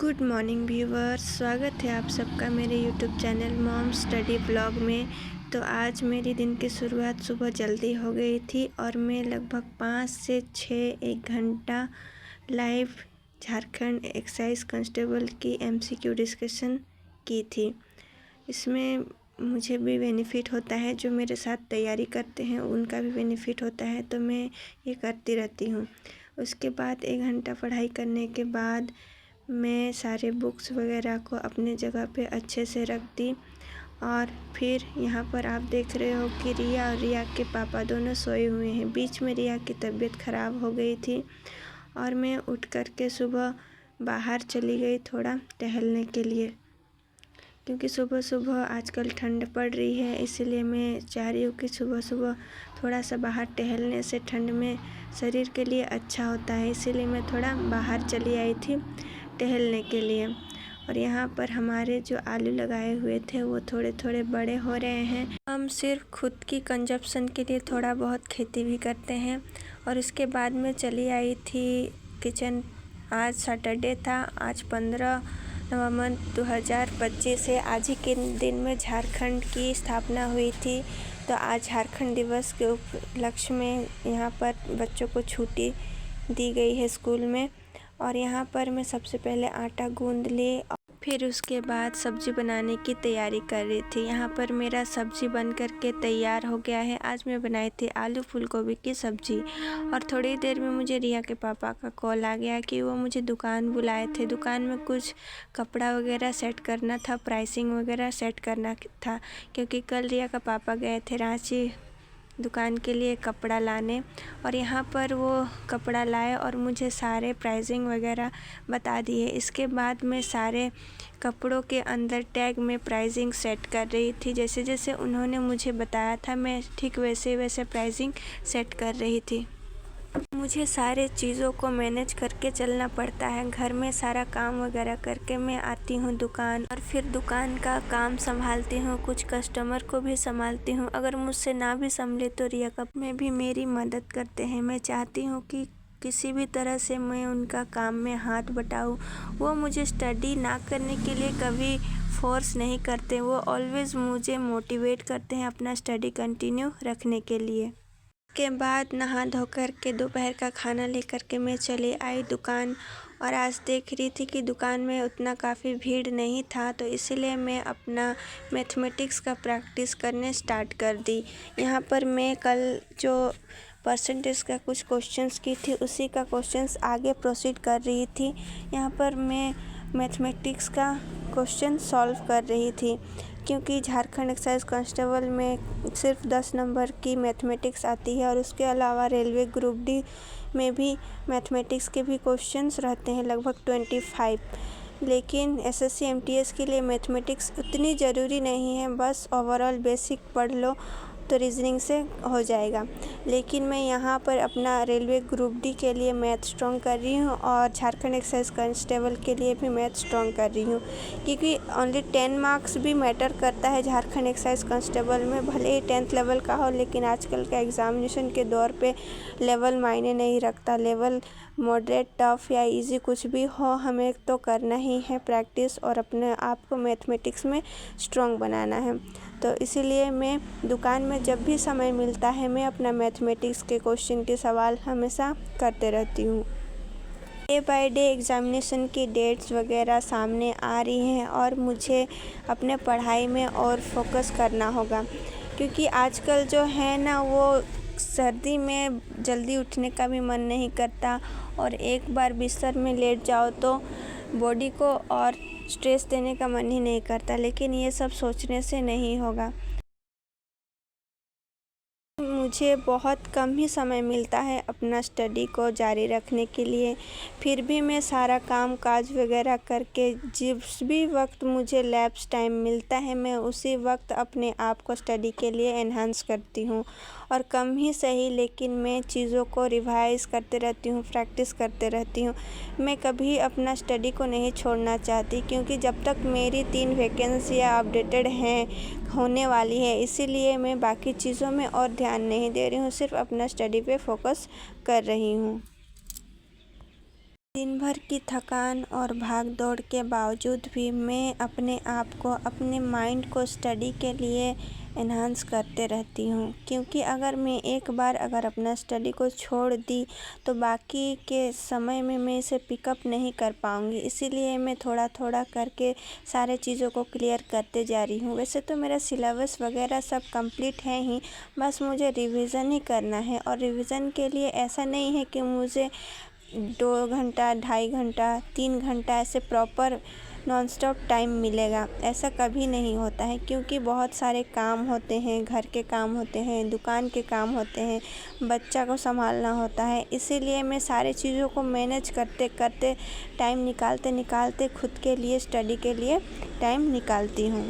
Good morning viewers, स्वागत है आप सबका मेरे YouTube channel mom study blog में। तो आज मेरी दिन की शुरुआत सुबह जल्दी हो गई थी और मैं लगभग 5 से 6 एक घंटा लाइव झारखंड एक्साइज कांस्टेबल की MCQ डिस्कशन की थी। इसमें मुझे भी बेनिफिट होता है, जो मेरे साथ तैयारी करते हैं उनका भी बेनिफिट होता है, तो मैं ये करती रहती हूँ। उसके बाद 1 घंटा पढ़ाई करने के बाद मैं सारे बुक्स वगैरह को अपने जगह पे अच्छे से रख दी। और फिर यहाँ पर आप देख रहे हो कि रिया और रिया के पापा दोनों सोए हुए हैं। बीच में रिया की तबीयत ख़राब हो गई थी और मैं उठ कर के सुबह बाहर चली गई थोड़ा टहलने के लिए, क्योंकि सुबह सुबह आजकल ठंड पड़ रही है। इसीलिए मैं चाह रही हूँ कि सुबह सुबह थोड़ा सा बाहर टहलने से ठंड में शरीर के लिए अच्छा होता है। इसीलिए मैं थोड़ा बाहर चली आई थी टहलने के लिए। और यहाँ पर हमारे जो आलू लगाए हुए थे वो थोड़े थोड़े बड़े हो रहे हैं। हम सिर्फ खुद की कंजप्शन के लिए थोड़ा बहुत खेती भी करते हैं। और उसके बाद में चली आई थी किचन। आज सैटरडे था, आज 15 नवंबर 2025 है। आज ही के दिन में झारखंड की स्थापना हुई थी। तो आज झारखंड दिवस के उपलक्ष्य में यहाँ पर बच्चों को छुट्टी दी गई है स्कूल में। और यहाँ पर मैं सबसे पहले आटा गूंद ली और फिर उसके बाद सब्ज़ी बनाने की तैयारी कर रही थी। यहाँ पर मेरा सब्ज़ी बन कर के तैयार हो गया है। आज मैं बनाई थी आलू फूल गोभी की सब्ज़ी। और थोड़ी देर में मुझे रिया के पापा का कॉल आ गया कि वो मुझे दुकान बुलाए थे। दुकान में कुछ कपड़ा वगैरह सेट करना था, प्राइसिंग वगैरह सेट करना था, क्योंकि कल रिया का पापा गए थे रांची दुकान के लिए कपड़ा लाने। और यहाँ पर वो कपड़ा लाए और मुझे सारे प्राइसिंग वगैरह बता दिए। इसके बाद मैं सारे कपड़ों के अंदर टैग में प्राइसिंग सेट कर रही थी। जैसे जैसे उन्होंने मुझे बताया था मैं ठीक वैसे वैसे प्राइसिंग सेट कर रही थी। मुझे सारे चीज़ों को मैनेज करके चलना पड़ता है। घर में सारा काम वगैरह करके मैं आती हूँ दुकान, और फिर दुकान का काम संभालती हूँ, कुछ कस्टमर को भी संभालती हूँ। अगर मुझसे ना भी संभले तो रिया कप में भी मेरी मदद करते हैं। मैं चाहती हूँ कि किसी भी तरह से मैं उनका काम में हाथ बटाऊँ। वो मुझे स्टडी ना करने के लिए कभी फोर्स नहीं करते। वो ऑलवेज़ मुझे मोटिवेट करते हैं अपना स्टडी कंटिन्यू रखने के लिए। के बाद नहा धो कर के दोपहर का खाना लेकर के मैं चली आई दुकान। और आज देख रही थी कि दुकान में उतना काफ़ी भीड़ नहीं था, तो इसीलिए मैं अपना मैथमेटिक्स का प्रैक्टिस करने स्टार्ट कर दी। यहाँ पर मैं कल जो परसेंटेज का कुछ क्वेश्चंस की थी उसी का क्वेश्चंस आगे प्रोसीड कर रही थी। यहाँ पर मैं मैथमेटिक्स का क्वेश्चन सॉल्व कर रही थी, क्योंकि झारखंड एक्साइज कांस्टेबल में सिर्फ 10 नंबर की मैथमेटिक्स आती है। और उसके अलावा रेलवे ग्रुप डी में भी मैथमेटिक्स के भी क्वेश्चंस रहते हैं, लगभग 25। लेकिन SSC MTS के लिए मैथमेटिक्स उतनी ज़रूरी नहीं है, बस ओवरऑल बेसिक पढ़ लो तो रीजनिंग से हो जाएगा। लेकिन मैं यहाँ पर अपना रेलवे ग्रुप डी के लिए मैथ स्ट्रॉन्ग कर रही हूँ और झारखंड एक्साइज कांस्टेबल के लिए भी मैथ स्ट्रॉन्ग कर रही हूँ, क्योंकि ओनली 10 मार्क्स भी मैटर करता है झारखंड एक्साइज कांस्टेबल में। भले ही 10th लेवल का हो, लेकिन आजकल के एग्ज़ामिनेशन के दौर पे लेवल मायने नहीं रखता। लेवल मॉडरेट, टफ या इजी कुछ भी हो, हमें तो करना ही है प्रैक्टिस और अपने आप को मैथमेटिक्स में स्ट्रॉन्ग बनाना है। तो इसीलिए मैं दुकान में जब भी समय मिलता है मैं अपना मैथमेटिक्स के क्वेश्चन के सवाल हमेशा करते रहती हूँ। डे बाय डे एग्ज़ामिनेशन की डेट्स वगैरह सामने आ रही हैं और मुझे अपने पढ़ाई में और फोकस करना होगा, क्योंकि आजकल जो है ना, वो सर्दी में जल्दी उठने का भी मन नहीं करता। और एक बार बिस्तर में लेट जाओ तो बॉडी को और स्ट्रेस देने का मन ही नहीं करता। लेकिन ये सब सोचने से नहीं होगा। मुझे बहुत कम ही समय मिलता है अपना स्टडी को जारी रखने के लिए। फिर भी मैं सारा काम काज वगैरह करके जिस भी वक्त मुझे लैप्स टाइम मिलता है मैं उसी वक्त अपने आप को स्टडी के लिए एनहांस करती हूँ। और कम ही सही, लेकिन मैं चीज़ों को रिवाइज़ करते रहती हूँ, प्रैक्टिस करते रहती हूँ। मैं कभी अपना स्टडी को नहीं छोड़ना चाहती, क्योंकि जब तक मेरी 3 वैकेंसियाँ अपडेटेड हैं होने वाली है, इसीलिए मैं बाकी चीज़ों में और ध्यान नहीं दे रही हूँ, सिर्फ अपना स्टडी पे फोकस कर रही हूँ। दिन भर की थकान और भाग दौड़ के बावजूद भी मैं अपने आप को, अपने माइंड को स्टडी के लिए एनहांस करते रहती हूँ, क्योंकि अगर मैं एक बार अपना स्टडी को छोड़ दी तो बाकी के समय में मैं इसे पिकअप नहीं कर पाऊँगी। इसीलिए मैं थोड़ा थोड़ा करके सारे चीज़ों को क्लियर करते जा रही हूँ। वैसे तो मेरा सिलेबस वगैरह सब कंप्लीट है ही, बस मुझे रिवीज़न ही करना है। और रिवीज़न के लिए ऐसा नहीं है कि मुझे 2 घंटा, 2.5 घंटा, 3 घंटा ऐसे प्रॉपर नॉन स्टॉप टाइम मिलेगा, ऐसा कभी नहीं होता है। क्योंकि बहुत सारे काम होते हैं, घर के काम होते हैं, दुकान के काम होते हैं, बच्चा को संभालना होता है। इसीलिए मैं सारे चीज़ों को मैनेज करते करते, टाइम निकालते निकालते खुद के लिए, स्टडी के लिए टाइम निकालती हूँ।